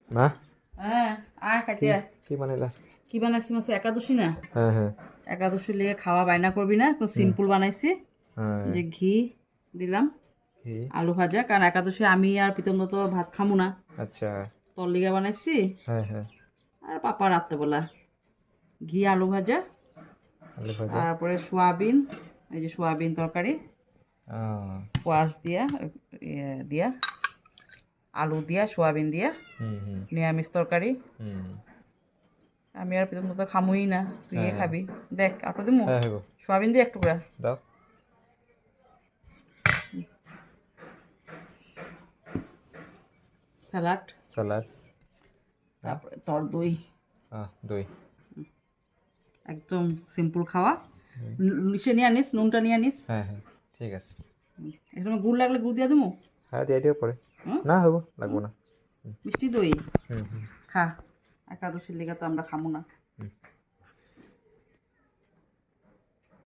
না হ্যাঁ আর খাইতে আয়। কি বানাইলাস? কি বানাইছি মাসে একাদশী না, হ্যাঁ হ্যাঁ একাদশী লিগে খাওয়া বাইনা করবি না, তো সিম্পল বানাইছি। হ্যাঁ যে ঘি দিলাম, কি? আলু ভাজা, কারণ একাদশী আমি আর প্রীতম তো ভাত খামু না, আচ্ছা তোর লিগে বানাইছি। হ্যাঁ হ্যাঁ আর পাপা রাত্রেবেলা ঘি আলু ভাজা, আলু ভাজা তারপরে সোয়াবিন, এই যে সোয়াবিন তরকারি, কোয়াশ দিয়া দিয়া আলু দিয়া সোয়াবিন দিয়া হুম হুম নিরামিষ তরকারি। হুম আমি আর প্রীতম তো খামুই না, তুই হ্যাঁ খাবি। দেখ আটো দিমু, হ্যাঁ হ্যাঁ গো, সোয়াবিন দিয়ে একটু করে দাও। স্যালাড, স্যালাড, তারপরে তোর দই। দই। একদম সিম্পল খাওয়া। সে নিয়ে আনিস, নুনটা নিয়ে আনিস। হ্যাঁ হ্যাঁ ঠিক আছে। এখানে গুড় লাগলে গুড় দিয়ে দেবো। হ্যাঁ দিয়ে দিও পরে। হুম, না হবো, লাগবো না। মিষ্টি দই হুম হুম খা, একাদশীর লেগে তো আমরা খামো না। হুম